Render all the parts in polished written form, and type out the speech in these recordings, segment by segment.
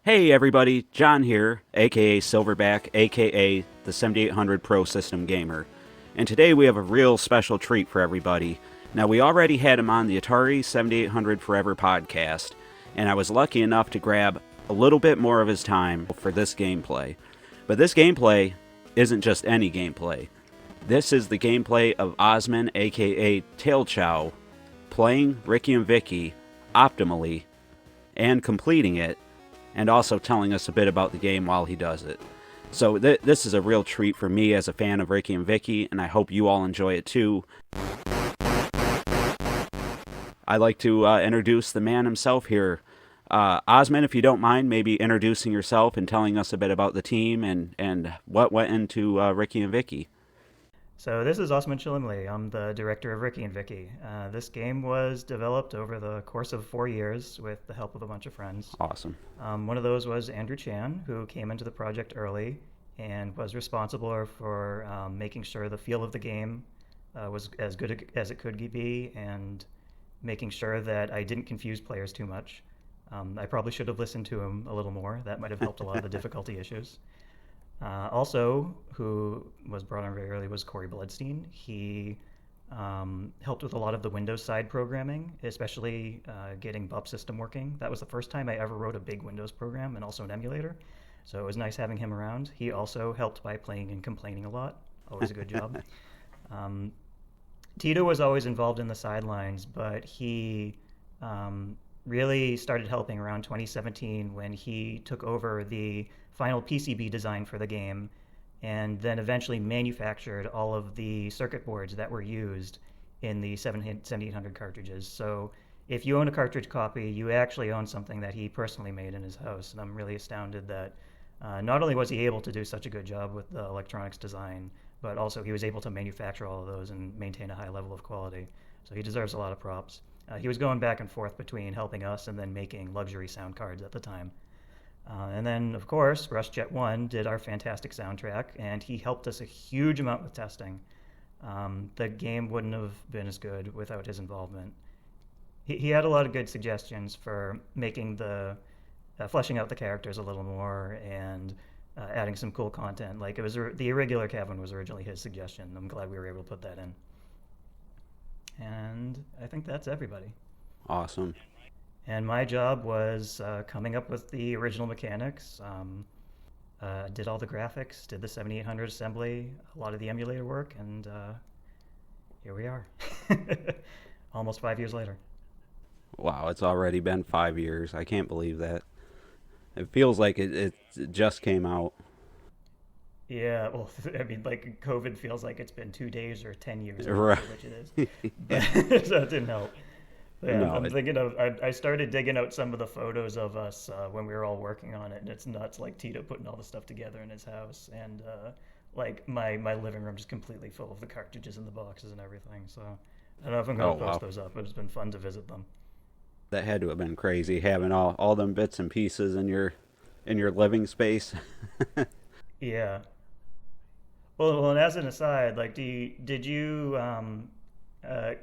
Hey everybody, John here, aka Silverback, aka the 7800 Pro System Gamer. And today we have a real special treat for everybody. Now, we already had him on the Atari 7800 Forever podcast, and I was lucky enough to grab a little bit more of his time for this gameplay. But this gameplay isn't just any gameplay. This is the gameplay of Osman, aka Tailchao, playing Rikki and Vikki optimally and completing it, and also telling us a bit about the game while he does it. So this is a real treat for me as a fan of Rikki and Vikki, and I hope you all enjoy it too. I'd like to introduce the man himself here. Osman, if you don't mind, maybe introducing yourself and telling us a bit about the team and what went into Rikki and Vikki. So this is Osman Shalimli. I'm the director of Rikki and Vikki. This game was developed over the course of 4 years with the help of a bunch of friends. Awesome. One of those was Andrew Chan, who came into the project early and was responsible for making sure the feel of the game was as good as it could be, and making sure that I didn't confuse players too much. I probably should have listened to him a little more. That might have helped a lot of the difficulty issues. Also, who was brought on very early was Corey Bloodstein. He helped with a lot of the Windows side programming, especially getting Bub System working. That was the first time I ever wrote a big Windows program and also an emulator. So it was nice having him around. He also helped by playing and complaining a lot. Always a good job. Tito was always involved in the sidelines, but he really started helping around 2017 when he took over the final PCB design for the game, and then eventually manufactured all of the circuit boards that were used in the 7800 cartridges. So if you own a cartridge copy, you actually own something that he personally made in his house, and I'm really astounded that not only was he able to do such a good job with the electronics design, but also he was able to manufacture all of those and maintain a high level of quality. So he deserves a lot of props. He was going back and forth between helping us and then making luxury sound cards at the time. And then, of course, RushJet 1 did our fantastic soundtrack, and he helped us a huge amount with testing. The game wouldn't have been as good without his involvement. He had a lot of good suggestions for making fleshing out the characters a little more and adding some cool content. Like, it was the irregular Kevin was originally his suggestion. I'm glad we were able to put that in. And I think that's everybody. Awesome. And my job was coming up with the original mechanics, did all the graphics, did the 7800 assembly, a lot of the emulator work, and here we are. Almost 5 years later. Wow, it's already been 5 years. I can't believe that. It feels like it just came out. Yeah, well, I mean, like, COVID feels like it's been 2 days or 10 years, Right. which it is. So it didn't help. Yeah, No, I'm thinking of. I started digging out some of the photos of us when we were all working on it, and it's nuts. Like Tito putting all the stuff together in his house, and like my living room just completely full of the cartridges and the boxes and everything. So I don't know if I'm gonna post those up, but it's been fun to visit them. That had to have been crazy, having all them bits and pieces in your living space. Yeah. Well, and as an aside, like, did you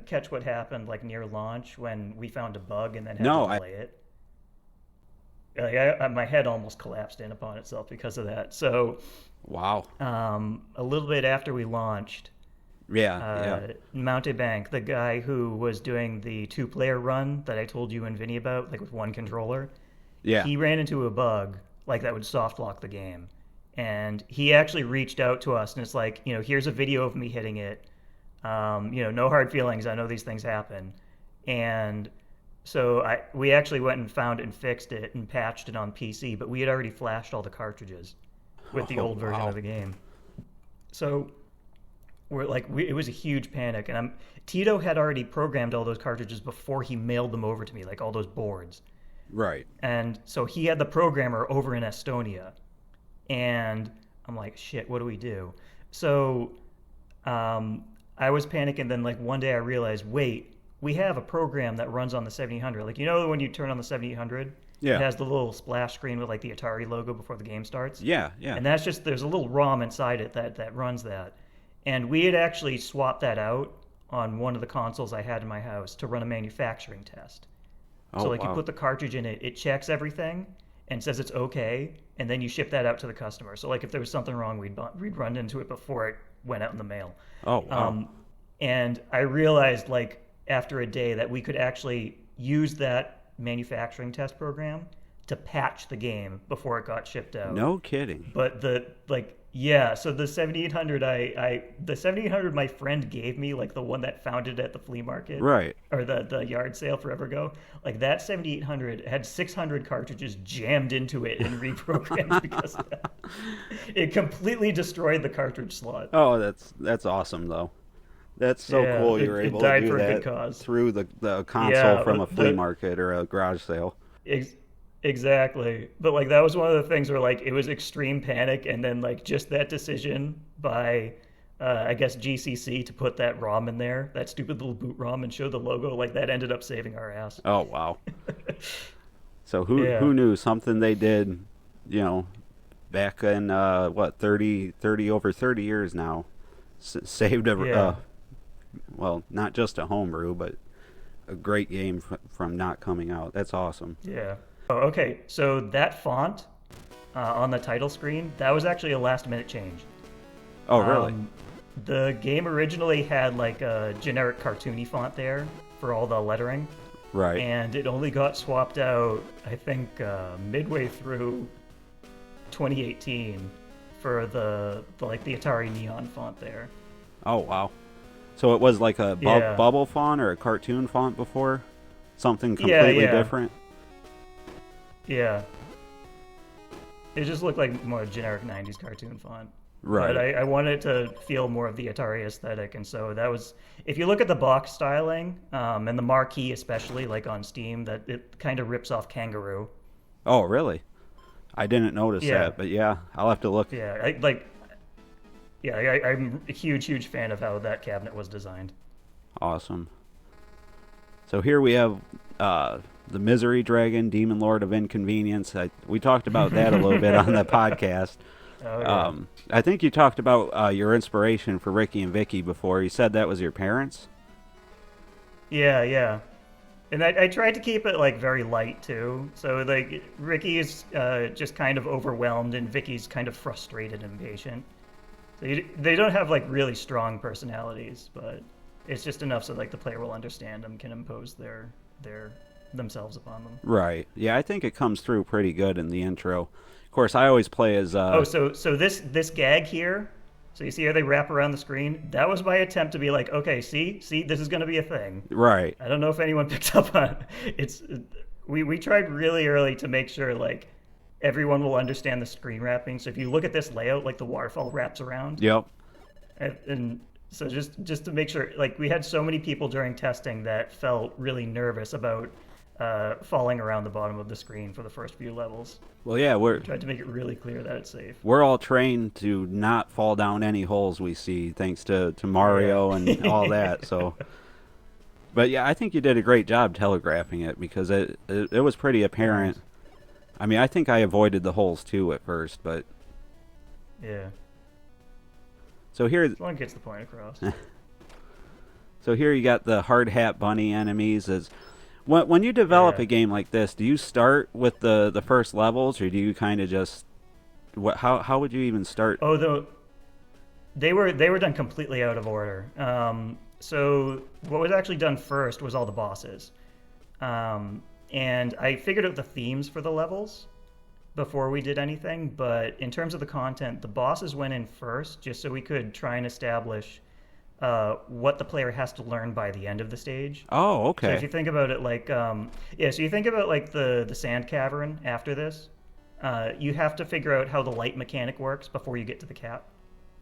catch what happened like near launch when we found a bug and then had to delay it? Like, my head almost collapsed in upon itself because of that. So, Wow. A little bit after we launched, Yeah. Mountebank, the guy who was doing the 2-player run that I told you and Vinny about, like with one controller, Yeah. he ran into a bug like that would soft lock the game. And he actually reached out to us, and it's like, here's a video of me hitting it. No hard feelings. I know these things happen. And so we actually went and found and fixed it and patched it on PC, but we had already flashed all the cartridges with the old version of the game. So we're like, it was a huge panic. And Tito had already programmed all those cartridges before he mailed them over to me, like all those boards. Right. And so he had the programmer over in Estonia. And I'm like, shit, what do we do? So I was panicking. Then, like, one day I realized, wait, we have a program that runs on the 7800. Like, when you turn on the 7800, Yeah. it has the little splash screen with, like, the Atari logo before the game starts. Yeah. And that's just, there's a little ROM inside it that runs that. And we had actually swapped that out on one of the consoles I had in my house to run a manufacturing test. So, like, you put the cartridge in it, it checks everything, and says it's okay, and then you ship that out to the customer. So like if there was something wrong, we'd run into it before it went out in the mail. Oh, wow. And I realized like after a day that we could actually use that manufacturing test program to patch the game before it got shipped out. No kidding. But so the 7800 the 7800 my friend gave me, like the one that found it at the flea market. Right. Or the yard sale forever ago. Like that 7800 had 600 cartridges jammed into it and reprogrammed because of that. It completely destroyed the cartridge slot. Oh, that's awesome though. That's so cool you were able to do that through the console from a flea market or a garage sale. Exactly. But like that was one of the things where like it was extreme panic, and then like just that decision by I guess GCC to put that ROM in there, that stupid little boot ROM, and show the logo, like that ended up saving our ass. Oh wow. So who knew something they did, back in over 30 years now, saved well, not just a homebrew, but a great game from not coming out. That's awesome. Yeah. Oh, okay. So that font on the title screen, that was actually a last-minute change. Oh, really? The game originally had like a generic cartoony font there for all the lettering. Right. And it only got swapped out, I think, midway through 2018 for the Atari neon font there. Oh, wow. So it was like a bubble font or a cartoon font before? Something completely different? Yeah. It just looked like more generic 90s cartoon font. Right. But I wanted to feel more of the Atari aesthetic, and so that was... If you look at the box styling, and the marquee especially, like on Steam, that it kind of rips off Kangaroo. Oh, really? I didn't notice that, but yeah, I'll have to look. Yeah, I'm a huge fan of how that cabinet was designed. Awesome. So here we have the Misery Dragon, Demon Lord of Inconvenience. We talked about that a little bit on the podcast. Oh, yeah. I think you talked about your inspiration for Rikki and Vikki before. You said that was your parents? Yeah. And I tried to keep it like very light too. So like Rikki is just kind of overwhelmed, and Vikki's kind of frustrated and impatient. So they don't have like really strong personalities, but it's just enough so like the player will understand them, can impose their themselves upon them. Right. Yeah, I think it comes through pretty good in the intro. Of course, I always play as... So this gag here, so you see how they wrap around the screen? That was my attempt to be like, okay, see, this is going to be a thing. Right. I don't know if anyone picked up on it. We tried really early to make sure like everyone will understand the screen wrapping. So if you look at this layout, like the waterfall wraps around. Yep. And so just to make sure, like we had so many people during testing that felt really nervous about falling around the bottom of the screen for the first few levels. Well, yeah, we tried to make it really clear that it's safe. We're all trained to not fall down any holes we see, thanks to Mario and all that. So, but yeah, I think you did a great job telegraphing it, because it was pretty apparent. I mean, I think I avoided the holes too at first, but yeah. So here, as long as it gets the point across. So here you got the hard hat bunny enemies. When you develop a game like this, do you start with the first levels, or do you kind of just how would you even start? Oh, they were done completely out of order. So what was actually done first was all the bosses, and I figured out the themes for the levels before we did anything. But in terms of the content, the bosses went in first, just so we could try and establish what the player has to learn by the end of the stage. Oh, okay. So if you think about it like, so you think about like the sand cavern after this, you have to figure out how the light mechanic works before you get to the cap.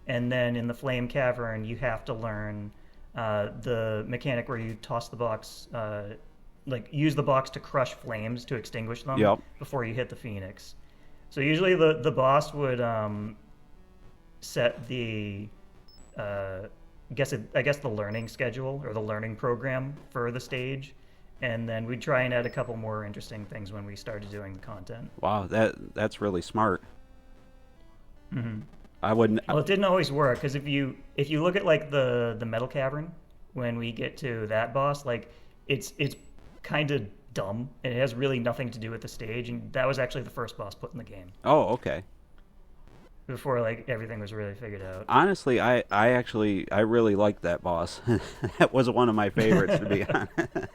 And then in the flame cavern, you have to learn the mechanic where you toss the box, use the box to crush flames to extinguish them before you hit the phoenix. So usually the boss would set the... I guess the learning schedule or the learning program for the stage, and then we'd try and add a couple more interesting things when we started doing the content. Wow, that's really smart. Mm-hmm. I wouldn't. Well, it didn't always work, because if you look at like the metal cavern, when we get to that boss, like it's kind of dumb. It has really nothing to do with the stage, and that was actually the first boss put in the game Oh, okay. before like everything was really figured out. Honestly, I really liked that boss. That was one of my favorites, to be honest.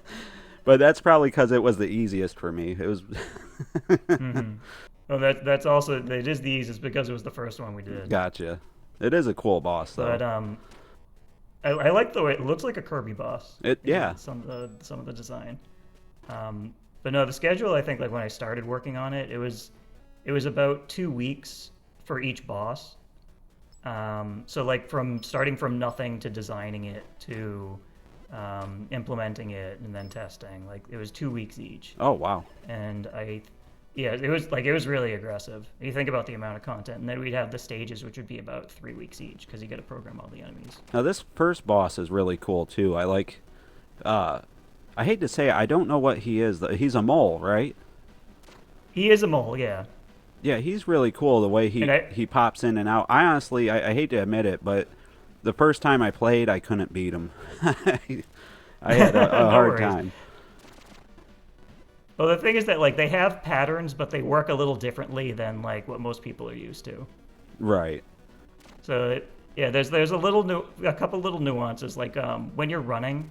But that's probably because it was the easiest for me. It was. Hmm. Well, that's also it is the easiest because it was the first one we did. Gotcha. It is a cool boss, though. But I like the way it looks like a Kirby boss. Yeah. Some of the design. But no, the schedule. I think like when I started working on it, it was about 2 weeks for each boss. So like from starting from nothing to designing it to implementing it and then testing, like it was 2 weeks each. Oh, wow. And yeah, it was really aggressive. You think about the amount of content, and then we'd have the stages, which would be about 3 weeks each because you got to program all the enemies. Now, this first boss is really cool, too. I like. I hate to say it, I don't know what he is. He's a mole, right? He is a mole, yeah. Yeah, he's really cool the way And he pops in and out. I honestly, I hate to admit it, but the first time I played, I couldn't beat him. I had a No hard worries. time. Well, the thing is that like they have patterns, but they work a little differently than like what most people are used to. Right. So yeah, there's a couple little nuances. Like when you're running,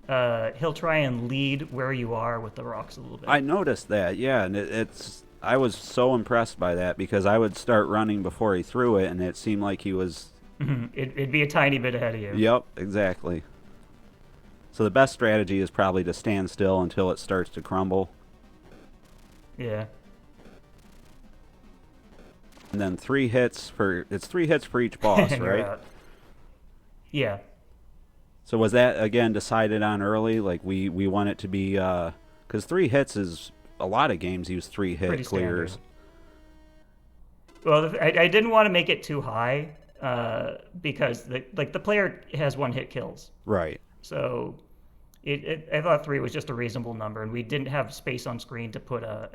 he'll try and lead where you are with the rocks a little bit. I noticed that, yeah, and it's. I was so impressed by that because I would start running before he threw it, and it seemed like he was. It'd be a tiny bit ahead of you. Yep, exactly. So the best strategy is probably to stand still until it starts to crumble. Yeah. And then 3 hits for each boss, And you're right? out. Yeah. So was that again decided on early? Like we want it to be because 3 hits is a lot of games use 3 hit Pretty clears. standard. Well, I didn't want to make it too high because the player has 1 hit kills. Right. So I thought 3 was just a reasonable number, and we didn't have space on screen to put a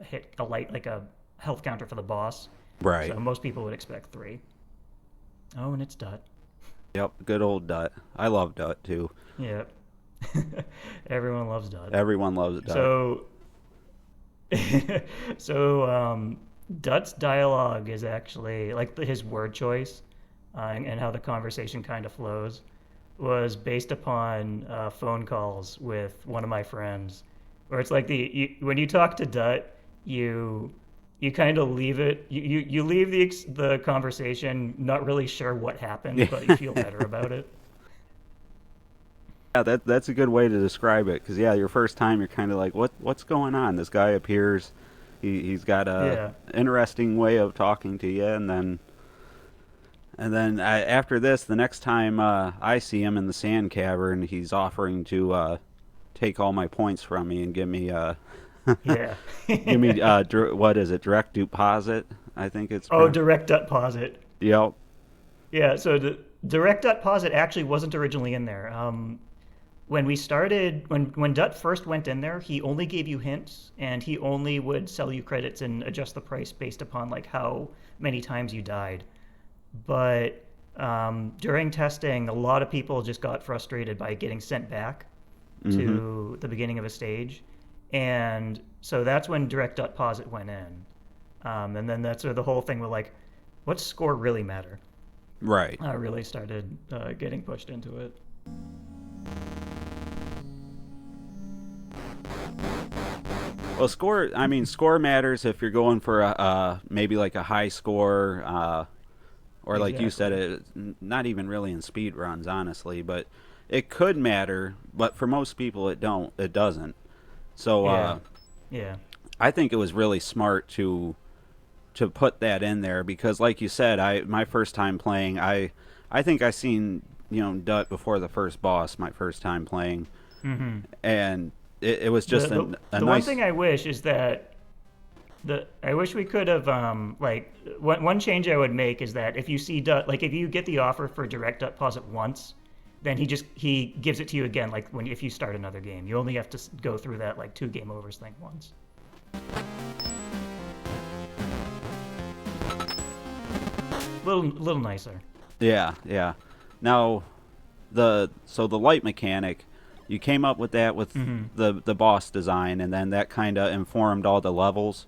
health counter for the boss. Right. So most people would expect 3. Oh, and it's Dut. Yep. Good old Dut. I love Dut too. Yep. Everyone loves Dut. Everyone loves Dut. So Dut's dialogue is actually like his word choice and how the conversation kind of flows was based upon phone calls with one of my friends, where it's like when you talk to Dut, you kind of leave it. You leave the conversation not really sure what happened, but you feel better about it. Yeah, that's a good way to describe it. Because your first time you're kind of like, what's going on? This guy appears, he's got a interesting way of talking to you, and then after this, the next time I see him in the sand cavern, he's offering to take all my points from me and give me Yeah. give me what is it? Direct deposit? I think it's. Oh, direct deposit. Yep. Yeah. So the direct deposit actually wasn't originally in there. When we started, when Dut first went in there, he only gave you hints, and he only would sell you credits and adjust the price based upon like how many times you died. But during testing, a lot of people just got frustrated by getting sent back to the beginning of a stage. And so that's when direct deposit went in. And then that's where the whole thing with like, what's score really matter? Right. Really started getting pushed into it. Well, score matters if you're going for maybe like a high score, or like you said, it not even really in speed runs, honestly, but it could matter. But for most people, it doesn't. So yeah. I think it was really smart to put that in there because, like you said, my first time playing, I think I seen Dut before the first boss. My first time playing, and it was just a nice. One thing I wish is that I wish we could have one change I would make is that if you see Dut, like if you get the offer for direct deposit once, then he gives it to you again. Like if you start another game, you only have to go through that like 2 game overs thing once. Little nicer. Yeah. Now, the light mechanic, You came up with that with the boss design, and then that kind of informed all the levels.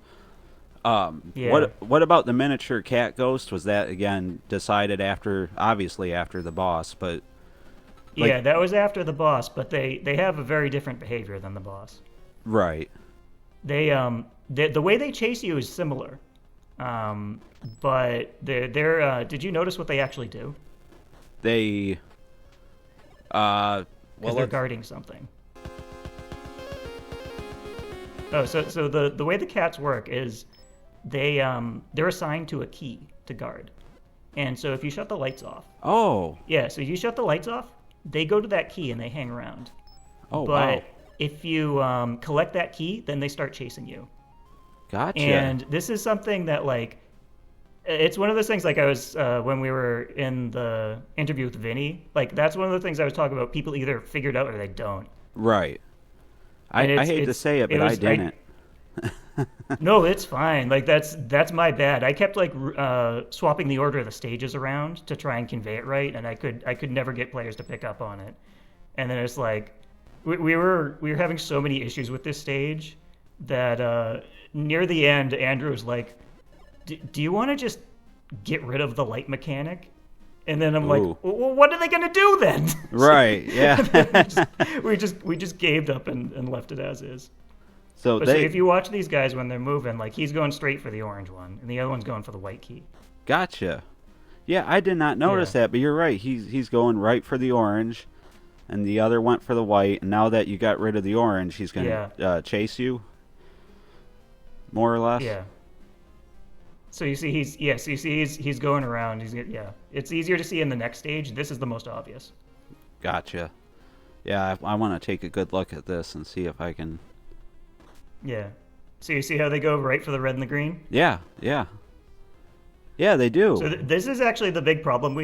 Yeah. What about the miniature cat ghost? Was that again decided obviously after the boss, but like Yeah, that was after the boss, but they have a very different behavior than the boss. right? The way they chase you is similar, um, but they're did you notice what they actually do? They well, Because they're guarding something. Oh, so the way the cats work is they're assigned to a key to guard, and so if you shut the lights off, oh so you shut the lights off, they go to that key and they hang around. oh But wow, if you collect that key, then they start chasing you. gotcha. And this is something that like it's one of those things like I was when we were in the interview with Vinny, like that's one of the things I was talking about. People either figured out or they don't. Right. And I hate to say it, but I didn't. No, it's fine. Like that's my bad. I kept like swapping the order of the stages around to try and convey it right, and I could never get players to pick up on it. And then it's like we were having so many issues with this stage that near the end, Andrew was like, "Do you want to just get rid of the light mechanic?" And then I'm like, Ooh. "Well, what are they gonna do then?" Right. Yeah. we just gave up and left it as is. So But so if you watch these guys when they're moving, like he's going straight for the orange one, and the other one's going for the white key. gotcha. Yeah, I did not notice that, but you're right. He's going right for the orange, and the other went for the white. And now that you got rid of the orange, he's gonna chase you, more or less. Yeah. So you see he's going around. It's easier to see in the next stage. This is the most obvious. Gotcha. Yeah, I want to take a good look at this and see if I can. Yeah. So you see how they go right for the red and the green? Yeah. Yeah, they do. So this is actually the big problem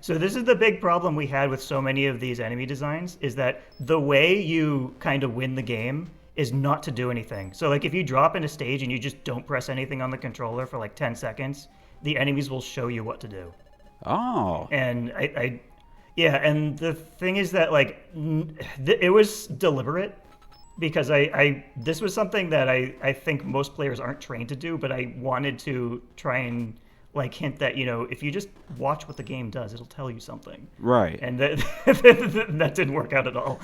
So this is the big problem we had with so many of these enemy designs is that the way you kind of win the game is not to do anything. So like if you drop in a stage and you just don't press anything on the controller for like 10 seconds, the enemies will show you what to do. Oh. And and the thing is that like it was deliberate because this was something that I think most players aren't trained to do, but I wanted to try and like hint that, you know, if you just watch what the game does, it'll tell you something. Right. And that didn't work out at all.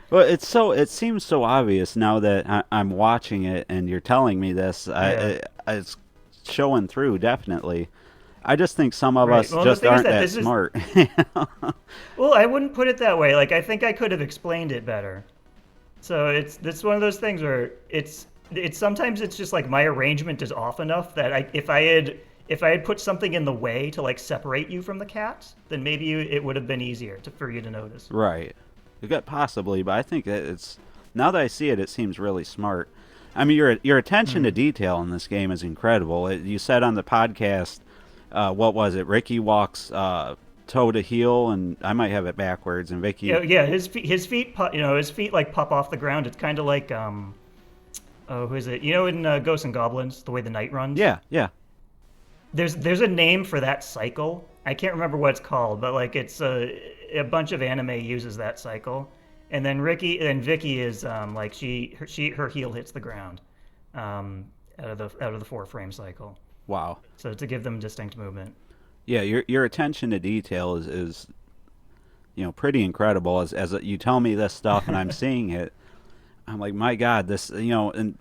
Well, it seems so obvious now that I'm watching it and you're telling me this. It's showing through, definitely. I just think some of us just aren't that smart. Well, I wouldn't put it that way. Like I think I could have explained it better. So it's one of those things where it's sometimes it's just like my arrangement is off enough that if I had put something in the way to like separate you from the cats, then maybe it would have been easier for you to notice. Right. You got possibly, but I think that it's now that I see it, it seems really smart. I mean, your attention to detail in this game is incredible. You said on the podcast, what was it? Rikki walks toe to heel, and I might have it backwards. And Vikki, yeah, his feet, his feet like pop off the ground. It's kind of like who is it? You know, in Ghosts and Goblins, the way the knight runs. Yeah. There's a name for that cycle. I can't remember what it's called, but like it's a bunch of anime uses that cycle. And then Vikki is like her heel hits the ground out of the 4-frame cycle. Wow. So to give them distinct movement. Yeah, your attention to detail is pretty incredible. As you tell me this stuff and I'm seeing it, I'm like, my God, this and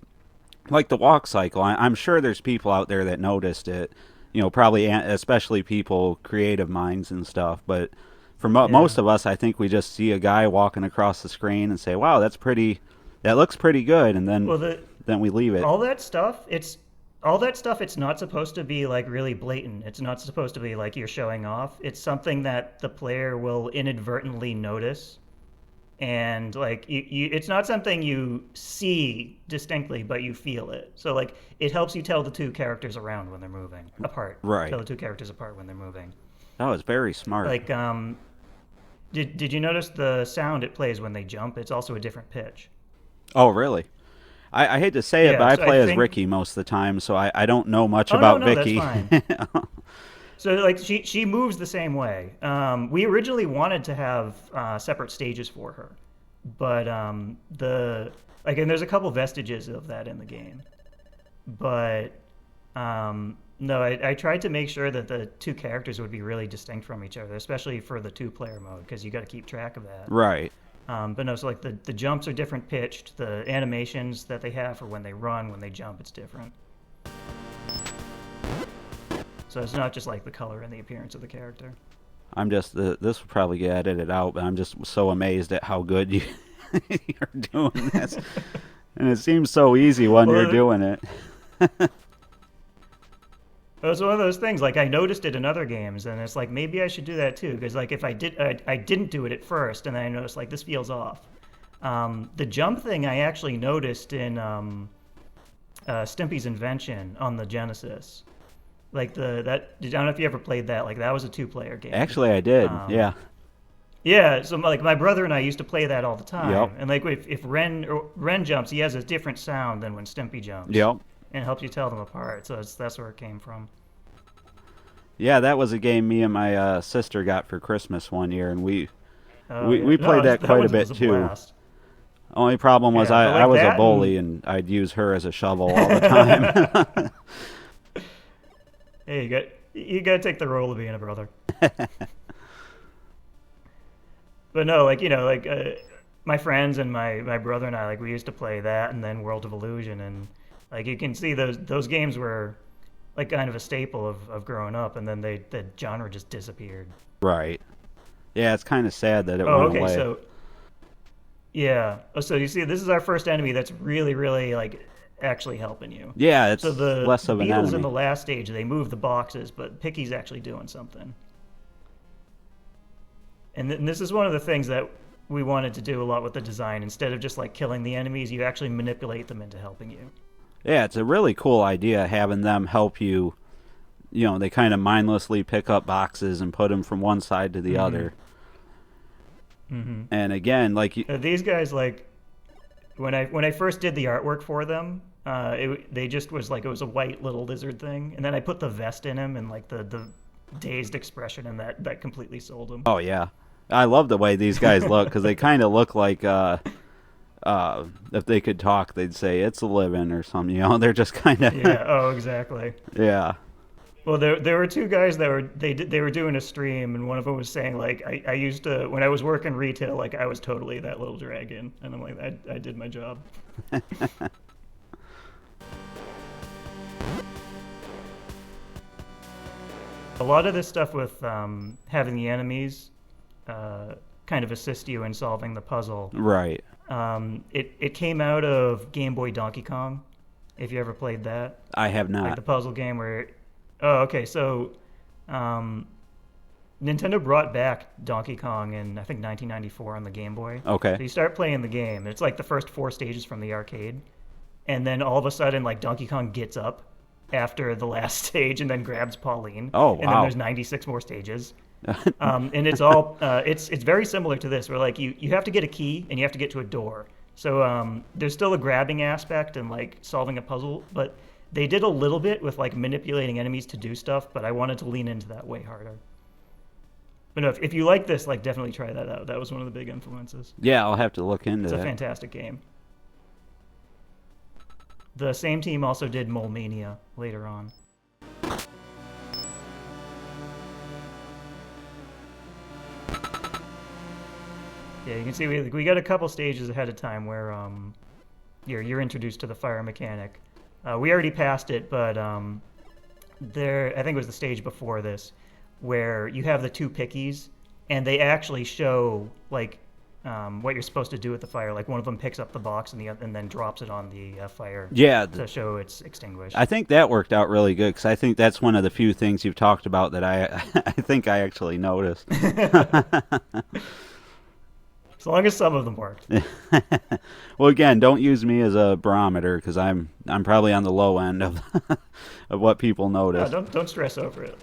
like the walk cycle. I'm sure there's people out there that noticed it. Probably especially people creative minds and stuff. But for most of us, I think we just see a guy walking across the screen and say, "Wow, that looks pretty good," and then then we leave it. All that stuff, it's not supposed to be like really blatant. It's not supposed to be like you're showing off. It's something that the player will inadvertently notice. And like it's not something you see distinctly, but you feel it. So like it helps you tell the two characters around when they're moving apart. Right. Tell the two characters apart when they're moving. That was very smart. Like did you notice the sound it plays when they jump? It's also a different pitch. Oh, really? I hate to say it, but I play as Rikki most of the time, so I don't know much about Vikki. That's fine. So like she moves the same way. We originally wanted to have separate stages for her, but and there's a couple vestiges of that in the game, but no, I tried to make sure that the two characters would be really distinct from each other, especially for the two-player mode, because you got to keep track of that. Right. But no, so like the jumps are different pitched. The animations that they have for when they run, when they jump, it's different. So it's not just like the color and the appearance of the character. I'm just this will probably get edited out, but I'm just so amazed at how good you're doing this, and it seems so easy when you're doing it. It was one of those things. Like I noticed it in other games, and it's like maybe I should do that too. Because like if I didn't do it at first, and then I noticed like this feels off. The jump thing I actually noticed in Stimpy's Invention on the Genesis. Like I don't know if you ever played that. Like that was a two-player game. Actually, I did. Yeah. Yeah. So like my brother and I used to play that all the time. Yep. And like if Ren jumps, he has a different sound than when Stimpy jumps. Yep. And it helps you tell them apart. So that's where it came from. Yeah, that was a game me and my sister got for Christmas one year, and we played that quite a bit too. Blast. Only problem was I was a bully, and I'd use her as a shovel all the time. Hey, you got to take the role of being a brother. But no, like my friends and my brother and I, like we used to play that, and then World of Illusion, and like you can see those games were like kind of a staple of growing up, and then the genre just disappeared. Right. Yeah, it's kind of sad that it went away. So yeah. So you see, this is our first enemy that's really, really like actually helping you. Yeah, it's so the less of an beetles enemy. In the last stage, they move the boxes, but Picky's actually doing something. And this is one of the things that we wanted to do a lot with the design. Instead of just like killing the enemies, you actually manipulate them into helping you. Yeah, it's a really cool idea having them help you. You know, they kind of mindlessly pick up boxes and put them from one side to the other. Mm-hmm. And again, like these guys, like when I first did the artwork for them, they just was like it was a white little lizard thing, and then I put the vest in him and like the dazed expression, and that completely sold him. Oh yeah, I love the way these guys look because they kind of look like if they could talk, they'd say it's a living or something. You know, they're just kind of yeah. Oh, exactly. Yeah. Well, there were two guys that were doing a stream, and one of them was saying like I used to when I was working retail, like I was totally that little dragon, and I'm like I did my job. A lot of this stuff with having the enemies kind of assist you in solving the puzzle. Right. It came out of Game Boy Donkey Kong. If you ever played that, I have not. Like the puzzle game where. Oh, okay. So, Nintendo brought back Donkey Kong in I think 1994 on the Game Boy. Okay. So you start playing the game. It's like the first 4 stages from the arcade, and then all of a sudden, like Donkey Kong gets up after the last stage and then grabs Pauline. Oh, wow. And then there's 96 more stages. And it's all it's very similar to this, where like you have to get a key and you have to get to a door. So there's still a grabbing aspect and like solving a puzzle, but they did a little bit with like manipulating enemies to do stuff, but I wanted to lean into that way harder. But no, if you like this, like definitely try that out. That was one of the big influences. Yeah, I'll have to look into that. It's a fantastic game. The same team also did Mole Mania later on. Yeah, you can see we got a couple stages ahead of time where you're introduced to the fire mechanic. We already passed it, but I think it was the stage before this where you have the 2 pickies, and they actually show like what you're supposed to do with the fire. Like one of them picks up the box and then drops it on the fire. Yeah, to show it's extinguished. I think that worked out really good because I think that's one of the few things you've talked about that I think I actually noticed. As long as some of them worked. Well, again, don't use me as a barometer because I'm probably on the low end of of what people notice. No, don't stress over it.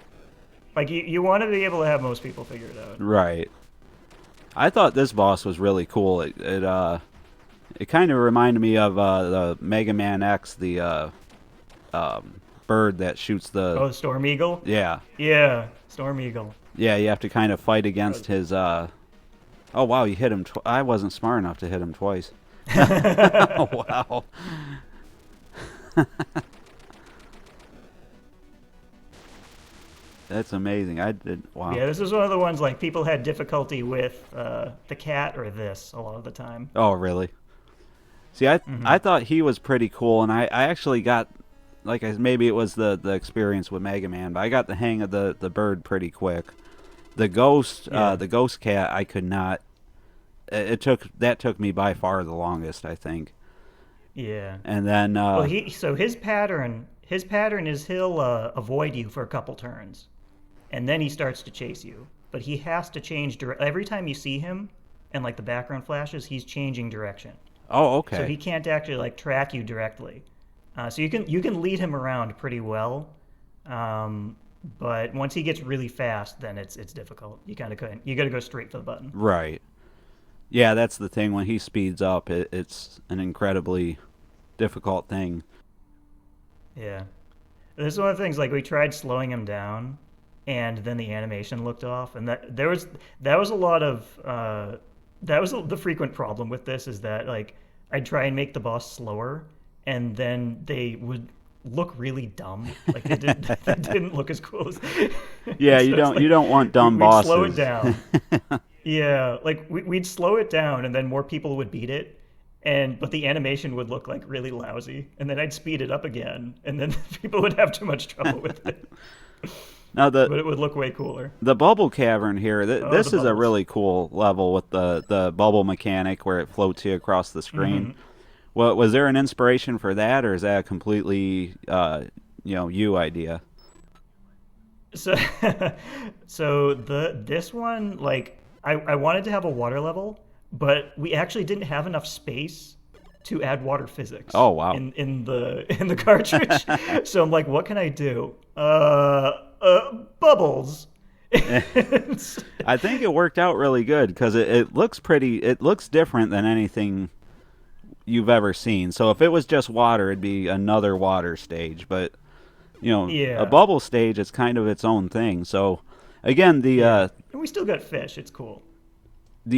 Like you want to be able to have most people figure it out. Right. I thought this boss was really cool. It kind of reminded me of the Mega Man X, the bird that shoots the... Oh, the Storm Eagle? Yeah. Yeah, Storm Eagle. Yeah, you have to kind of fight against his... Oh, wow, you hit him... I wasn't smart enough to hit him twice. Oh, wow. That's amazing. Wow. Yeah, this is one of the ones like people had difficulty with the cat or this a lot of the time. Oh, really? See, I thought he was pretty cool, and I actually got, maybe it was the experience with Mega Man, but I got the hang of the bird pretty quick. The ghost cat, I could not. That took me by far the longest, I think. Yeah. And then well, his pattern is he'll avoid you for a couple turns, and then he starts to chase you. But he has to change every time you see him, and like the background flashes, he's changing direction. Oh, okay. So he can't actually like track you directly. So you can lead him around pretty well, but once he gets really fast, then it's difficult. You kind of couldn't. You got to go straight for the button. Right. Yeah, that's the thing. When he speeds up, it's an incredibly difficult thing. Yeah. This is one of the things, like, we tried slowing him down, and then the animation looked off, and that was a lot of the frequent problem with this, is that, like, I'd try and make the boss slower, and then they would look really dumb. Like, they didn't look as cool as... Yeah, so you don't want dumb bosses. Slow it down. Yeah, like, we'd slow it down, and then more people would beat it, but the animation would look like really lousy, and then I'd speed it up again, and then people would have too much trouble with it. Now but it would look way cooler. The bubble cavern here, this is a really cool level with the bubble mechanic where it floats you across the screen. Mm-hmm. Well, was there an inspiration for that, or is that a completely you idea? So this one, like, I wanted to have a water level, but we actually didn't have enough space to add water physics. Oh, wow. In the cartridge. So I'm like, what can I do? Bubbles. I think it worked out really good because it looks different than anything you've ever seen. So if it was just water, it'd be another water stage, but a bubble stage is kind of its own thing. So again, and we still got fish. It's cool. What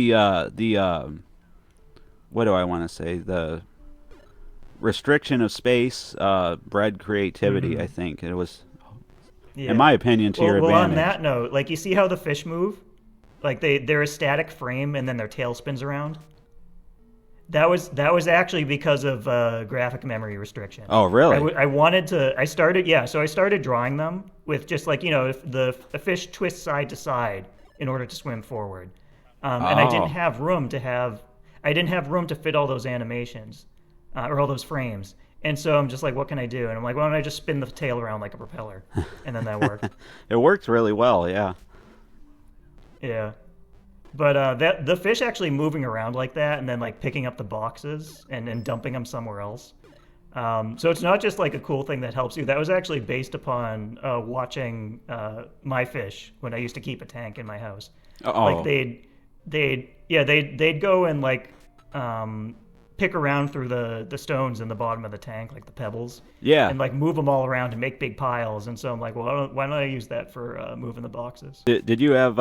do I want to say? The restriction of space bred creativity. I think it was, in my opinion, to your advantage. Well, on that note, like, you see how the fish move? Like, they're a static frame, and then their tail spins around. That was actually because of graphic memory restriction. Oh, really? I started drawing them with just, like, the fish twists side to side in order to swim forward, and I didn't have room to fit all those animations or all those frames. And so I'm just like, what can I do? And I'm like, why don't I just spin the tail around like a propeller? And then that worked. It worked really well, yeah. Yeah. But the fish actually moving around like that and then, like, picking up the boxes and dumping them somewhere else. So it's not just like a cool thing that helps you. That was actually based upon watching my fish when I used to keep a tank in my house. Oh. Like, they'd go and, like, pick around through the stones in the bottom of the tank, like the pebbles. Yeah. And, like, move them all around and make big piles. And so I'm like, well, why don't I use that for moving the boxes? Did you have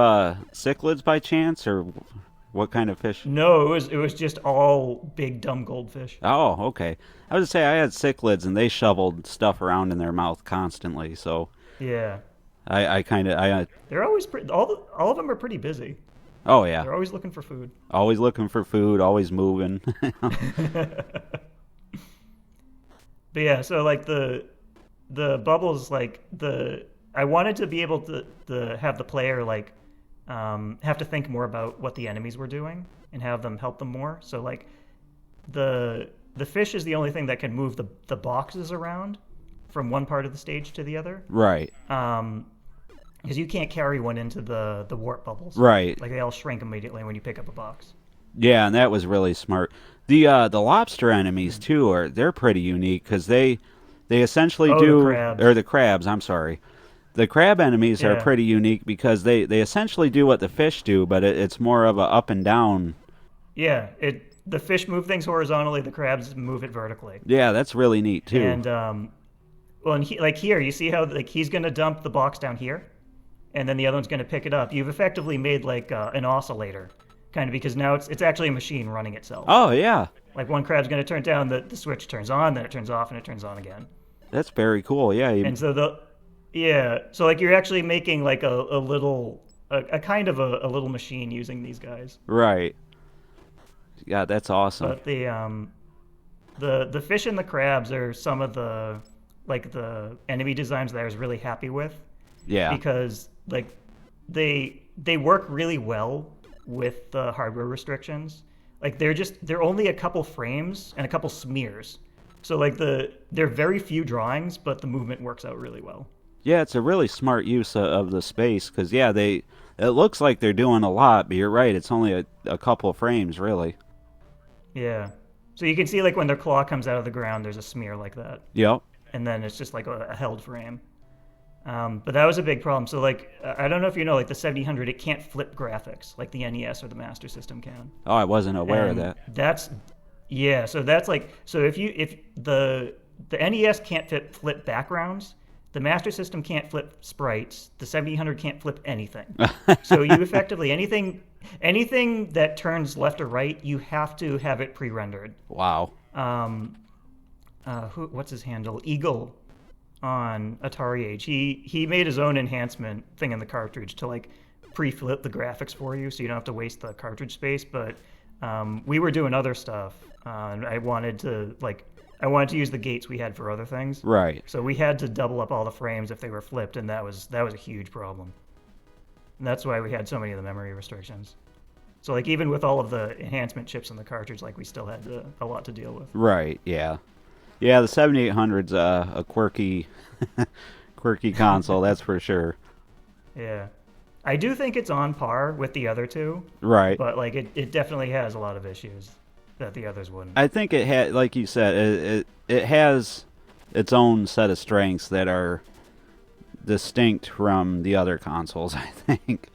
cichlids by chance, or what kind of fish? No, it was just all big dumb goldfish. Oh, okay. I was gonna say I had cichlids, and they shoveled stuff around in their mouth constantly. So yeah, they're always all of them are pretty busy. Oh yeah, they're always looking for food. Always looking for food, always moving. But yeah, so, like, the bubbles, like, I wanted to be able to have the player, like, have to think more about what the enemies were doing and have them help them more. So, like, the fish is the only thing that can move the boxes around from one part of the stage to the other. Right. Because you can't carry one into the warp bubbles. Right. Like, they all shrink immediately when you pick up a box. Yeah, and that was really smart. The lobster enemies too they're pretty unique because they essentially do, the crabs. or the crabs. I'm sorry. The crab enemies are pretty unique because they essentially do what the fish do, but it's more of a up and down. Yeah, the fish move things horizontally, the crabs move it vertically. Yeah, that's really neat too. And Well, and like here, you see how like he's gonna dump the box down here, and then the other one's gonna pick it up. You've effectively made like an oscillator, kind of, because now it's actually a machine running itself. Oh, yeah. Like one crab's gonna turn down, the switch turns on, then it turns off, and it turns on again. That's very cool. Yeah. And so so like you're actually making like a little a kind of a little machine using these guys. Right. Yeah, that's awesome. But the fish and the crabs are some of the enemy designs that I was really happy with. Yeah. Because like they work really well with the hardware restrictions. Like they're only a couple frames and a couple smears. So like they're very few drawings, but the movement works out really well. Yeah, it's a really smart use of the space because it looks like they're doing a lot, but you're right, it's only a couple of frames really. Yeah. So you can see like when their claw comes out of the ground, there's a smear like that. Yep. And then it's just like a held frame. But that was a big problem. So like I don't know if you know, like the 7000, it can't flip graphics like the NES or the Master System can. Oh, I wasn't aware of that. So that's like, so if the NES can't flip backgrounds, the Master System can't flip sprites, the 7000 can't flip anything. So you effectively anything that turns left or right, you have to have it pre-rendered. Wow. What's his handle? Eagle on Atari Age. He made his own enhancement thing in the cartridge to like pre-flip the graphics for you, so you don't have to waste the cartridge space. But we were doing other stuff, and I wanted to use the gates we had for other things. Right. So we had to double up all the frames if they were flipped, and that was a huge problem. And that's why we had so many of the memory restrictions. So like even with all of the enhancement chips in the cartridge, like we still had a lot to deal with. Right. Yeah. Yeah. The 7800's a quirky console. That's for sure. Yeah. I do think it's on par with the other two. Right. But like it definitely has a lot of issues that the others wouldn't. I think it had, like you said, it has its own set of strengths that are distinct from the other consoles, I think.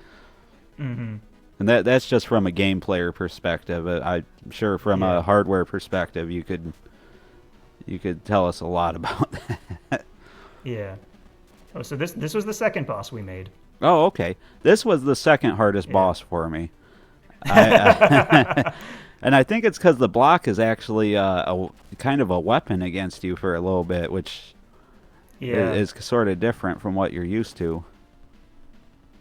Mm-hmm. And that's just from a game player perspective. I'm sure from a hardware perspective, you could tell us a lot about that. Yeah. Oh, so this was the second boss we made. Oh, okay. This was the second hardest boss for me. And I think it's because the block is actually a kind of a weapon against you for a little bit, which is sort of different from what you're used to.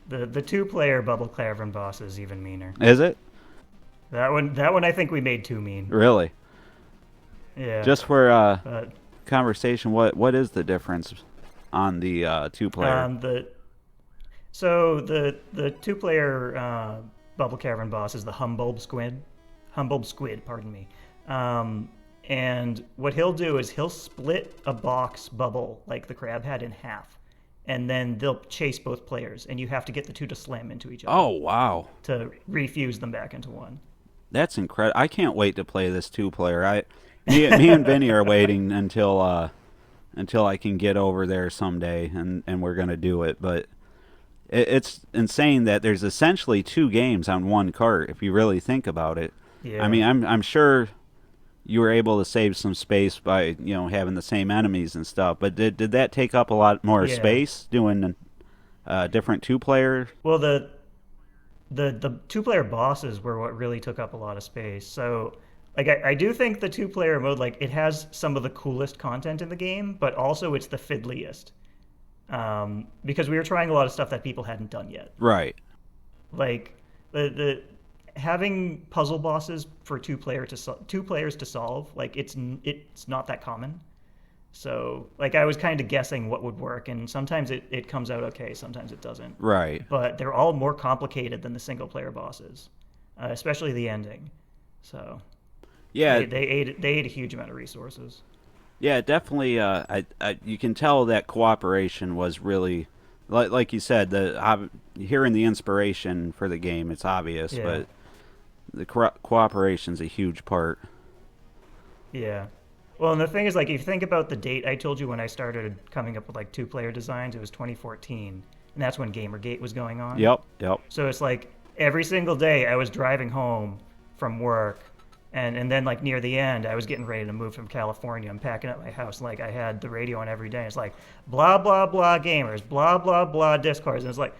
The two-player Bubble Cavern boss is even meaner. Is it? That one I think we made too mean. Really? Yeah. Just for conversation, what is the difference on the two-player? The two-player Bubble Cavern boss is the Humbulb Squid, pardon me. And what he'll do is he'll split a box bubble like the crab had in half, and then they'll chase both players, and you have to get the two to slam into each other. Oh, wow. To refuse them back into one. That's incredible. I can't wait to play this two-player. Me and Vinny are waiting until I can get over there someday, and we're going to do it. But it's insane that there's essentially two games on one cart, if you really think about it. Yeah. I mean, I'm sure you were able to save some space by having the same enemies and stuff. But did that take up a lot more space doing different two-player? Well, the two-player bosses were what really took up a lot of space. So, like, I do think the two-player mode, like, it has some of the coolest content in the game, but also it's the fiddliest. Because we were trying a lot of stuff that people hadn't done yet. Right. Like, the having puzzle bosses for two players to solve, like, it's not that common. So, like, I was kind of guessing what would work, and sometimes it comes out okay, sometimes it doesn't. Right. But they're all more complicated than the single-player bosses, especially the ending. So, yeah, they ate a huge amount of resources. Yeah, definitely. You can tell that cooperation was really, like you said, hearing the inspiration for the game, it's obvious, but the cooperation's a huge part. Yeah. Well, and the thing is, like, if you think about the date I told you when I started coming up with, like, two-player designs, it was 2014, and that's when Gamergate was going on. Yep. So it's like every single day I was driving home from work, And then like near the end, I was getting ready to move from California. I'm packing up my house, like I had the radio on every day. It's like blah blah blah gamers, blah blah blah discourse, and it's like,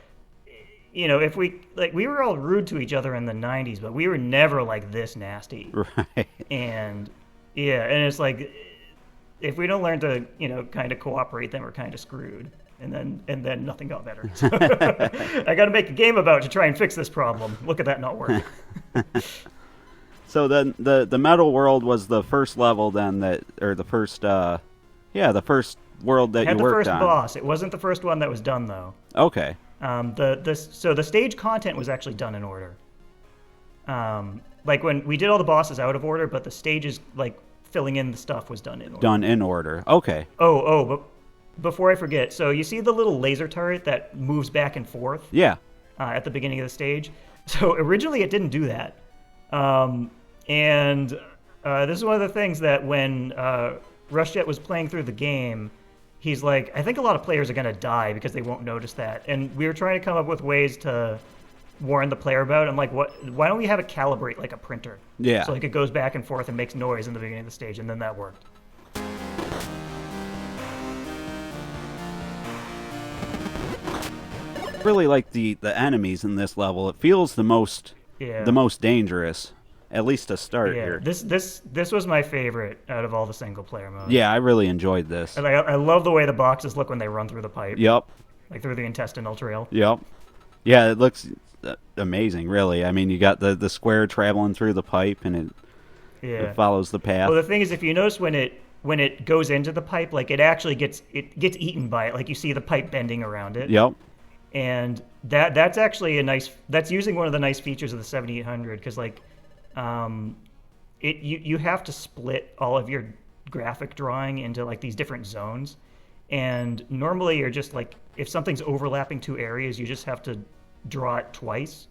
if we were all rude to each other in the '90s, but we were never like this nasty. Right. And yeah, and it's like if we don't learn to kind of cooperate, then we're kind of screwed. And then nothing got better. So I got to make a game about it to try and fix this problem. Look at that not working. So then the metal world was the first level then the first the first world that you worked on. Had the first boss. It wasn't the first one that was done though. Okay. So the stage content was actually done in order. Like when we did all the bosses out of order, but the stages like filling in the stuff was done in order. Done in order. Okay. But before I forget, so you see the little laser turret that moves back and forth? Yeah. At the beginning of the stage. So originally it didn't do that. This is one of the things that when RushJet was playing through the game, he's like, I think a lot of players are going to die because they won't notice that. And we were trying to come up with ways to warn the player about it. I'm like, why don't we have it calibrate like a printer? Yeah. So like it goes back and forth and makes noise in the beginning of the stage, and then that worked. Really like the enemies in this level. It feels the most dangerous, at least to start here. This was my favorite out of all the single player modes. Yeah, I really enjoyed this. And I love the way the boxes look when they run through the pipe. Yep. Like through the intestinal trail. Yep. Yeah, it looks amazing, really. I mean, you got the square traveling through the pipe, and it follows the path. Well, the thing is, if you notice when it goes into the pipe, like it actually gets eaten by it. Like you see the pipe bending around it. Yep. And that's actually that's using one of the nice features of the 7800, because like you have to split all of your graphic drawing into like these different zones, and normally you're just like, if something's overlapping two areas, you just have to draw it twice,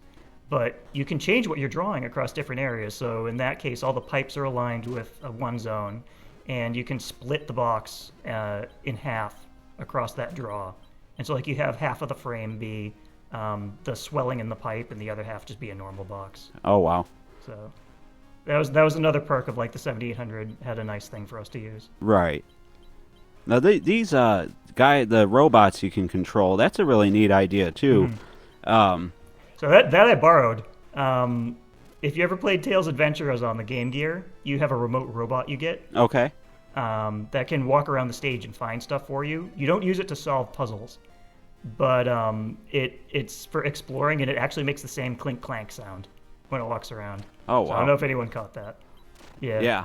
but you can change what you're drawing across different areas. So in that case, all the pipes are aligned with one zone, and you can split the box in half across that draw. And so like you have half of the frame be the swelling in the pipe, and the other half just be a normal box. Oh, wow. So that was another perk of like the 7800 had a nice thing for us to use. Right. Now these the robots you can control, that's a really neat idea too. Mm-hmm. So that I borrowed. If you ever played Tails Adventures on the Game Gear, you have a remote robot you get. Okay. That can walk around the stage and find stuff for you. You don't use it to solve puzzles, but it's for exploring, and it actually makes the same clink clank sound when it walks around. Oh, wow. So I don't know if anyone caught that. Yeah. Yeah.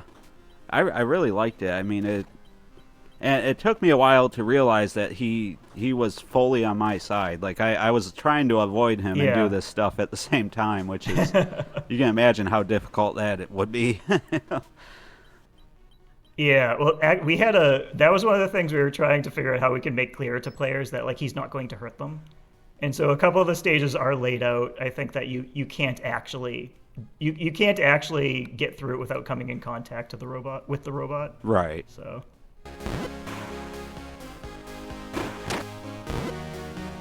I really liked it. I mean, it took me a while to realize that he was fully on my side. Like I was trying to avoid him and do this stuff at the same time, which is you can imagine how difficult that it would be. Yeah, well, that was one of the things we were trying to figure out how we can make clear to players that like he's not going to hurt them. And so a couple of the stages are laid out. I think that you can't actually you can't actually get through it without coming in contact with the robot. Right. So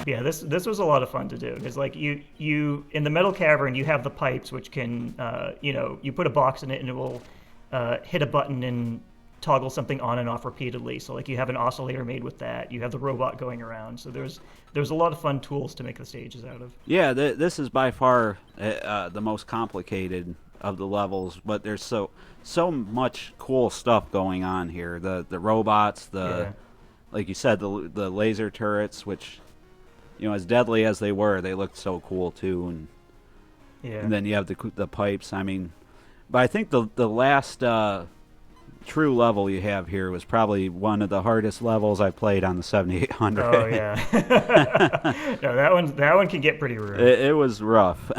yeah, this was a lot of fun to do, because like you in the metal cavern you have the pipes which can you put a box in it and it will hit a button and toggle something on and off repeatedly. So like you have an oscillator made with that. You have the robot going around. So there's a lot of fun tools to make the stages out of. Yeah, this is by far the most complicated of the levels, but there's so much cool stuff going on here. The robots, like you said, the laser turrets, which as deadly as they were, they looked so cool too. And then you have the pipes. I mean, but I think the last true level you have here was probably one of the hardest levels I played on the 7800. Oh yeah. No, that one can get pretty rude. It was rough.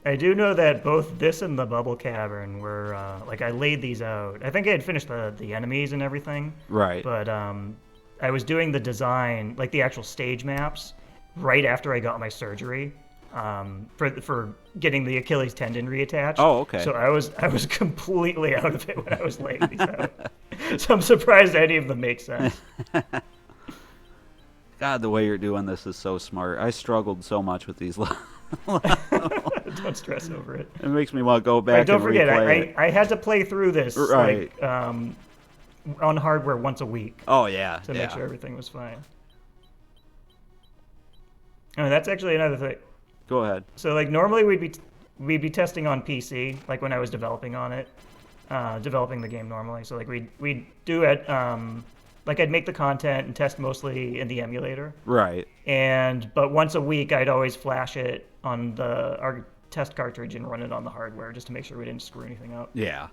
I do know that both this and the Bubble Cavern were like I laid these out. I think I had finished the enemies and everything. Right. But I was doing the design, like the actual stage maps, right after I got my surgery. For getting the Achilles tendon reattached. Oh, okay. So I was completely out of it when I was laying these out. So I'm surprised any of them make sense. God, the way you're doing this is so smart. I struggled so much with these levels. Don't stress over it. It makes me want to go back But don't and forget, replay it. I had to play through this Right. on hardware once a week Oh, yeah. to make sure everything was fine. And that's actually another thing. Go ahead. So like normally we'd be testing on PC, like when I was developing on it, developing the game normally. So like we'd do it, like I'd make the content and test mostly in the emulator. Right. But once a week I'd always flash it on our test cartridge and run it on the hardware just to make sure we didn't screw anything up. Yeah.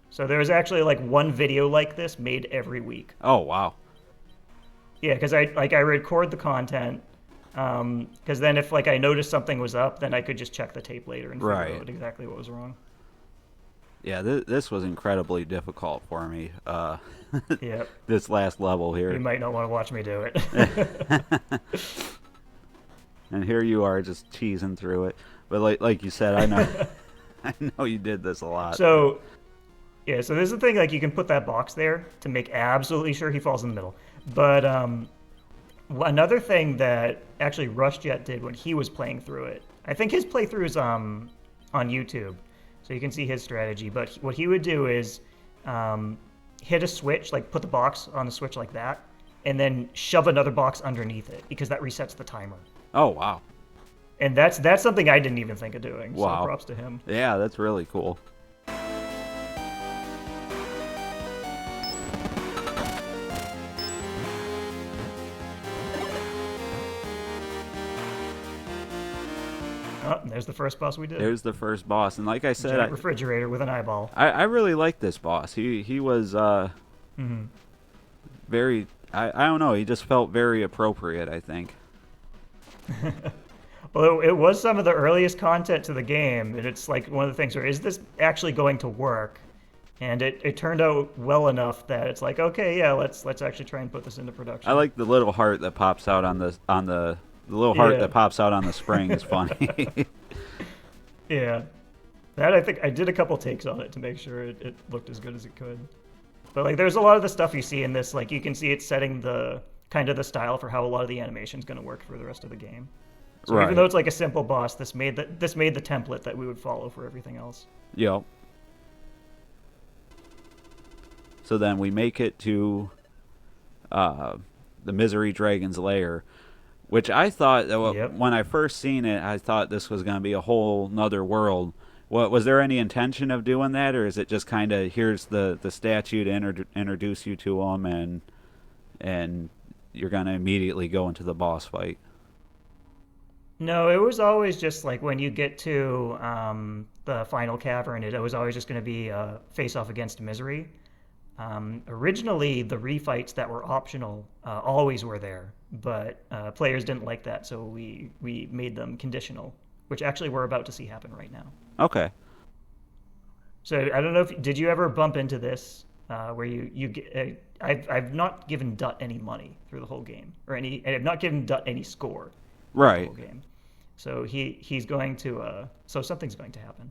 So there was actually like one video like this made every week. Oh, wow. Yeah, because I record the content. Because then if like I noticed something was up, then I could just check the tape later and figure out exactly what was wrong. Yeah, this was incredibly difficult for me. Yep. This last level here. You might not want to watch me do it. And here you are just cheesing through it. But like you said, I know I know you did this a lot. So there's the thing, like you can put that box there to make absolutely sure he falls in the middle. But another thing that actually RushJet did when he was playing through it, I think his playthrough is on YouTube, so you can see his strategy. But what he would do is hit a switch, like put the box on the switch like that, and then shove another box underneath it because that resets the timer. Oh, wow. And that's something I didn't even think of doing. Wow. So props to him. Yeah, that's really cool. Oh, there's the first boss we did. There's the first boss, and like I said, Giant refrigerator with an eyeball. I really like this boss. He was very. I don't know. He just felt very appropriate, I think. Well, it was some of the earliest content to the game, and it's like one of the things where, is this actually going to work? And it turned out well enough that it's like, okay, yeah, let's actually try and put this into production. I like the little heart that pops out on the little heart that pops out on the spring is funny. Yeah. That, I think I did a couple takes on it to make sure it looked as good as it could. But like there's a lot of the stuff you see in this, like you can see it setting the kind of the style for how a lot of the animation is going to work for the rest of the game. So even though it's like a simple boss, this made the template that we would follow for everything else. Yep. So then we make it to the Misery Dragon's lair, which I thought when I first seen it, I thought this was going to be a whole nother world. Was there any intention of doing that, or is it just kind of here's the statue to introduce you to them, and you're going to immediately go into the boss fight? No, it was always just like when you get to the final cavern, it was always just going to be a face-off against Misery. Originally, the refights that were optional always were there, but players didn't like that, so we made them conditional, which actually we're about to see happen right now. Okay. So I don't know did you ever bump into this where you get, I've not given Dut any money through the whole game, and I've not given Dut any score through the whole game. So he's going to so something's going to happen.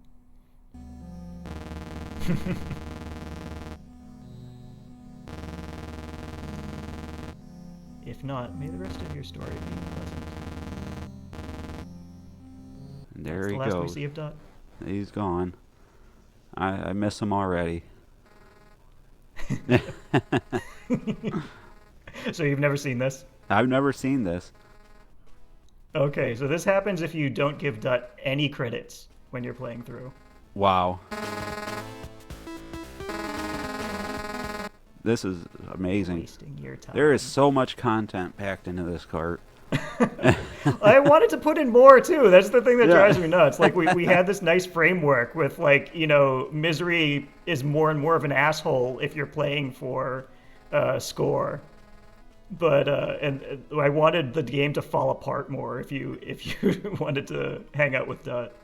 If not, may the rest of your story be pleasant. And there he the last goes. we see of Dot. He's gone. I miss him already. So you've never seen this? I've never seen this. Okay, so this happens if you don't give Dut any credits when you're playing through. Wow. This is amazing. Wasting your time. There is so much content packed into this cart. I wanted to put in more too. That's the thing that drives me nuts. Like we had this nice framework with like, Misery is more and more of an asshole if you're playing for score. But and I wanted the game to fall apart more if you wanted to hang out with Dut.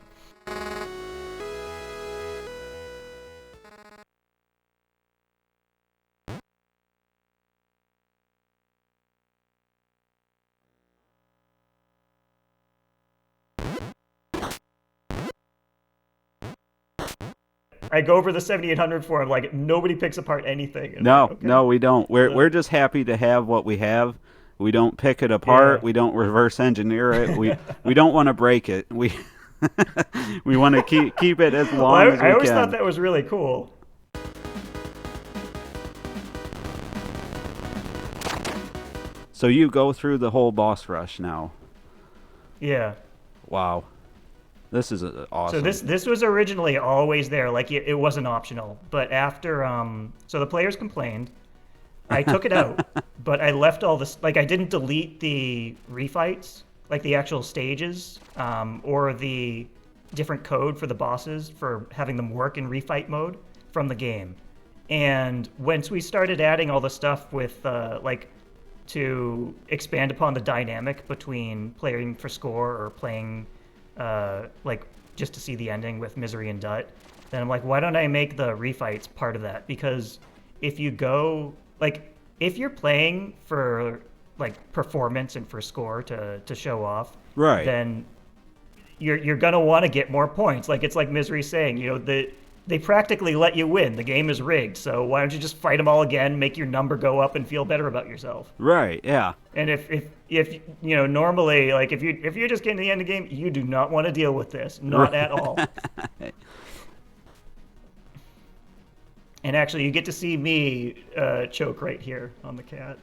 I go over the 7800 for him, like nobody picks apart anything. No, we don't. We're just happy to have what we have. We don't pick it apart. We don't reverse engineer it. We don't want to break it. We want to keep it as long Well, as we I always can. thought that was really cool. So you go through the whole boss rush now. Yeah. Wow. This is awesome. So this was originally always there, like it wasn't optional. But after so the players complained, I took it out, but I left all this. Like I didn't delete the refights, like the actual stages, or the different code for the bosses for having them work in refight mode from the game. And once we started adding all the stuff with like to expand upon the dynamic between playing for score or playing like just to see the ending with Misery and Dut, then I'm like, why don't I make the refights part of that? Because if you go like if you're playing for like performance and for score to show off, right, then you're gonna want to get more points. Like it's like Misery saying, you know, they practically let you win. The game is rigged, so why don't you just fight them all again, make your number go up, and feel better about yourself? right, yeah. And if you know, normally, like if you're just getting to the end of the game, you do not want to deal with this, not at all. And actually, you get to see me choke right here on the cat,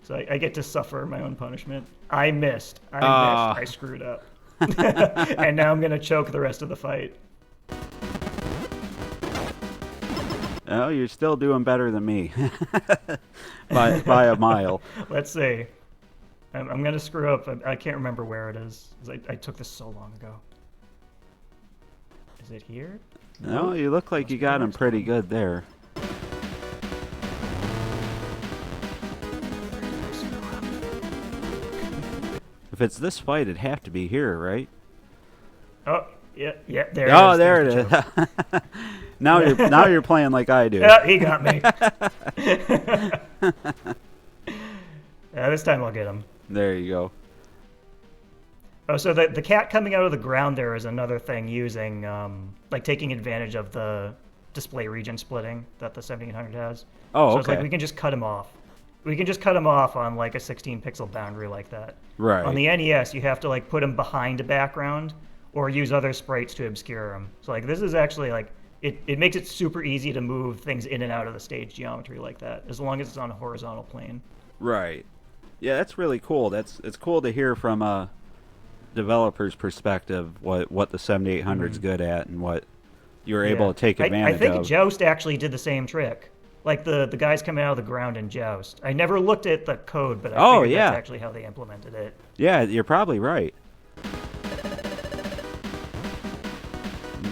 so I get to suffer my own punishment. I missed. I screwed up, and now I'm gonna choke the rest of the fight. Oh, you're still doing better than me by a mile. Let's see. I'm gonna screw up. I can't remember where it is. I took this so long ago. Is it here? No, you look like you got him pretty good there. If it's this fight, it'd have to be here, right? Oh, yeah, there it is. Oh, there There's it the is. choke. Now you're playing like I do. Yeah, he got me. Yeah, this time I'll get him. There you go. Oh, so the cat coming out of the ground there is another thing using, like taking advantage of the display region splitting that the 7800 has. Oh, so it's like okay. we can just cut him off. We can just cut him off on like a 16 pixel boundary like that. Right. On the NES, you have to like put him behind a background or use other sprites to obscure him. So like this is actually like, it makes it super easy to move things in and out of the stage geometry like that, as long as it's on a horizontal plane. Right. Yeah, that's really cool. It's cool to hear from a developer's perspective what the 7800's good at and what you're able to take advantage I think of. Joust actually did the same trick. Like the guys coming out of the ground in Joust. I never looked at the code, but I figured that's actually how they implemented it. Yeah, you're probably right.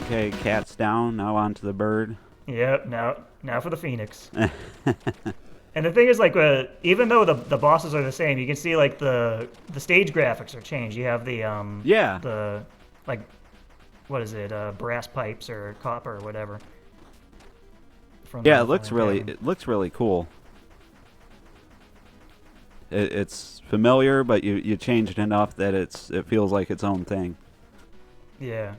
Okay, cat's down. Now on to the bird. Yep, now for the Phoenix. And the thing is, like, even though the bosses are the same, you can see like the stage graphics are changed. You have the the like, what is it? Brass pipes or copper or whatever. Yeah, it looks really cool. It's familiar, but you changed it enough that it feels like its own thing. Yeah.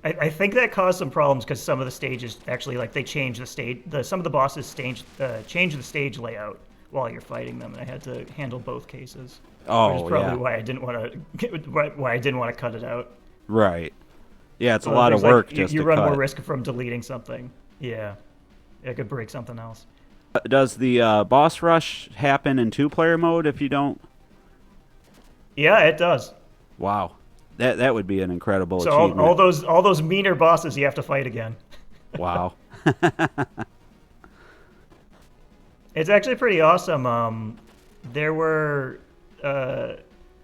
I think that caused some problems because some of the stages actually, like, they changed the stage. Some of the bosses changed the stage layout while you're fighting them, and I had to handle both cases. Oh, which is probably why I didn't want to cut it out. Right. Yeah, it's a lot of work. Like, you run more risk from deleting something. Yeah, it could break something else. Does the boss rush happen in 2-player mode if you don't? Yeah, it does. Wow. That would be an incredible so achievement. all those meaner bosses you have to fight again. Wow. It's actually pretty awesome. There were,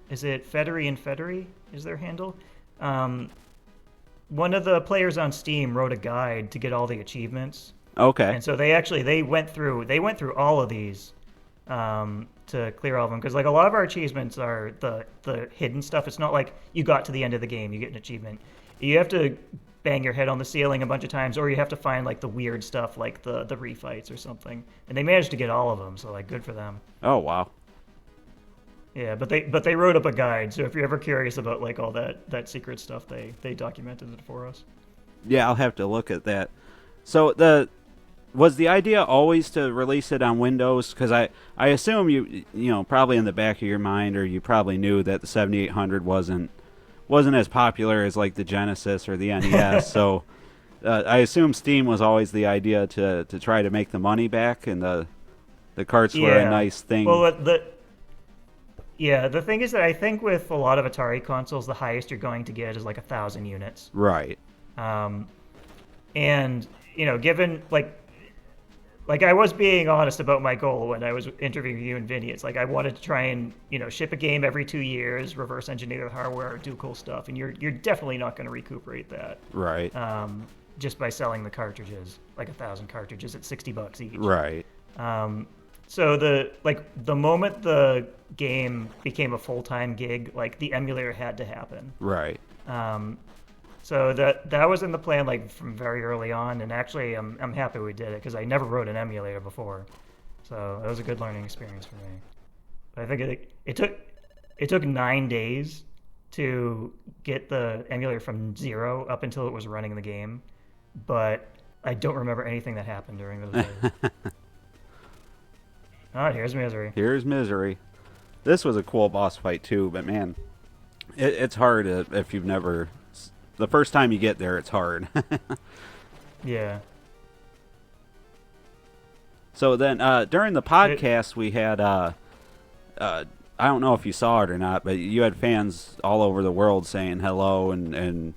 is it Federy and Federy is their handle? One of the players on Steam wrote a guide to get all the achievements. Okay. And so they went through all of these to clear all of them, because like a lot of our achievements are the hidden stuff. It's not like you got to the end of the game, you get an achievement. You have to bang your head on the ceiling a bunch of times, or you have to find like the weird stuff like the refights or something. And they managed to get all of them, so like good for them. Oh, wow. Yeah, but they wrote up a guide, so if you're ever curious about like all that secret stuff, they documented it for us. Yeah, I'll have to look at that. So was the idea always to release it on Windows? Because I assume you know, probably in the back of your mind, or you probably knew that the 7800 wasn't wasn't as popular as like the Genesis or the NES. So I assume Steam was always the idea to try to make the money back, and the carts were a nice thing. Well, the thing is that I think with a lot of Atari consoles, the highest you're going to get is like 1,000 units. Right. And given like I was being honest about my goal when I was interviewing you and Vinny. It's like I wanted to try and ship a game every 2 years, reverse engineer the hardware, do cool stuff, and you're definitely not going to recuperate that. Right. Just by selling the cartridges, like 1,000 cartridges at $60 each. Right. So the moment the game became a full-time gig, like the emulator had to happen. Right. So that was in the plan like from very early on, and actually I'm happy we did it because I never wrote an emulator before, so that was a good learning experience for me. But I think it took 9 days to get the emulator from 0 up until it was running the game, but I don't remember anything that happened during those days. Oh, here's misery. Here's misery. This was a cool boss fight too, but man, it's hard if you've never. The first time you get there, it's hard. Yeah. So then, during the podcast, we had I don't know if you saw it or not, but you had fans all over the world saying hello and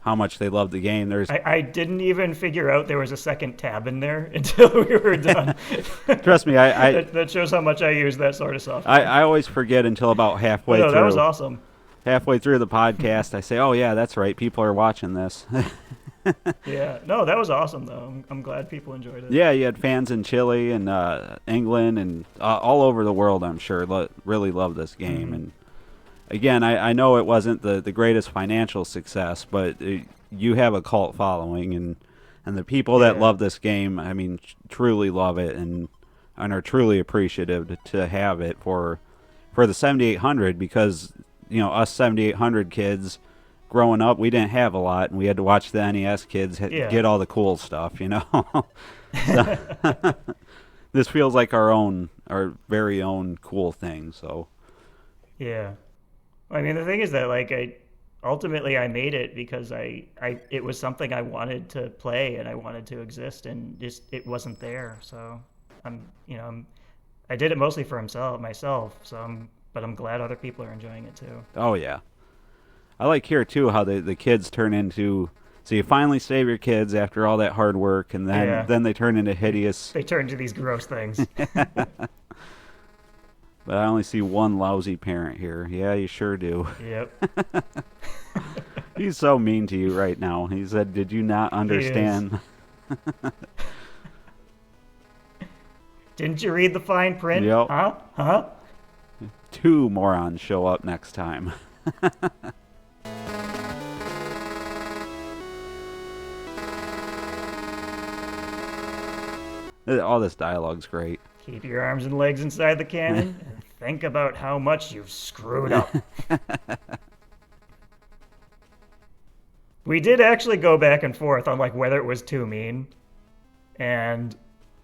how much they loved the game. I didn't even figure out there was a second tab in there until we were done. Trust me, that shows how much I use that sort of software. I always forget until about halfway through. That was awesome. Halfway through the podcast, I say, "Oh yeah, that's right. People are watching this." Yeah, no, that was awesome though. I'm glad people enjoyed it. Yeah, you had fans in Chile and England and all over the world. I'm sure really love this game. Mm-hmm. And again, I know it wasn't the greatest financial success, but you have a cult following, and the people that love this game, I mean, truly love it and are truly appreciative to have it for the 7800, because us 7800 kids growing up, we didn't have a lot, and we had to watch the NES kids get all the cool stuff, So, this feels like our very own cool thing. So yeah, I mean, the thing is that like ultimately I made it because it was something I wanted to play and I wanted to exist, and just it wasn't there. So I did it mostly for myself. So but I'm glad other people are enjoying it too. Oh yeah, I like here too how the kids turn into. So you finally save your kids after all that hard work, and then they turn into hideous. They turn into these gross things. But I only see one lousy parent here. Yeah, you sure do. Yep. He's so mean to you right now. He said, "Did you not understand?" Didn't you read the fine print? Yep. Huh? 2 morons show up next time. All this dialogue's great. Keep your arms and legs inside the cannon and think about how much you've screwed up. We did actually go back and forth on like whether it was too mean, and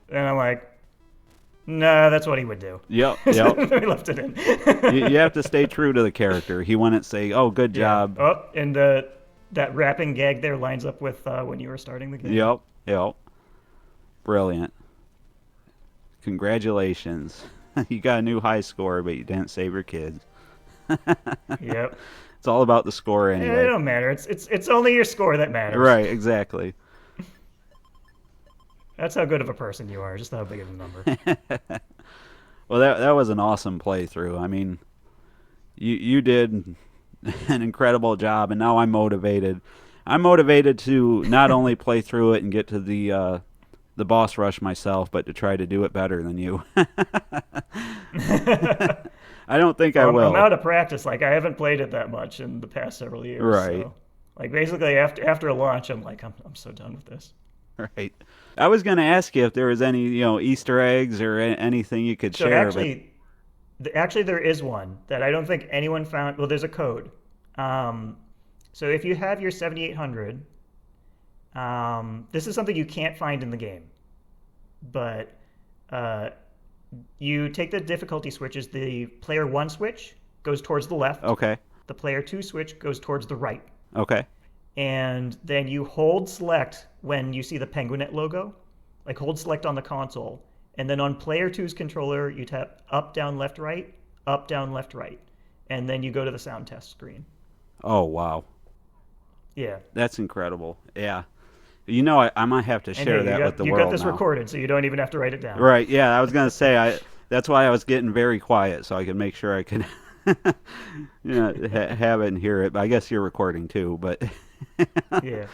then I'm like, nah, that's what he would do. Yep. We left it in. You have to stay true to the character. He wouldn't say, "Oh, good job." Oh, and that rapping gag there lines up with when you were starting the game. Yep. Brilliant. Congratulations. You got a new high score, but you didn't save your kids. Yep. It's all about the score anyway. It don't matter. It's only your score that matters. Right, exactly. That's how good of a person you are, just how big of a number. Well, that was an awesome playthrough. I mean, you did an incredible job, and now I'm motivated. I'm motivated to not only play through it and get to the boss rush myself, but to try to do it better than you. I don't think I will. I'm out of practice. Like, I haven't played it that much in the past several years. Right. So, like, basically, after launch, I'm like, I'm so done with this. Right. I was going to ask you if there was any, Easter eggs or anything you could share. Actually, there is one that I don't think anyone found. Well, there's a code. So if you have your 7800, this is something you can't find in the game, but you take the difficulty switches. The player 1 switch goes towards the left. Okay. the player 2 switch goes towards the right. Okay. And then you hold select when you see the Penguinet logo. Like hold select on the console. And then on player 2's controller, you tap up, down, left, right, up, down, left, right. And then you go to the sound test screen. Oh, wow. Yeah. That's incredible. Yeah. You know, I might have to share that with the world now. You got this recorded, so you don't even have to write it down. Right, yeah, I was going to say, that's why I was getting very quiet, so I could make sure I could have it and hear it. But I guess you're recording too, but... Yeah.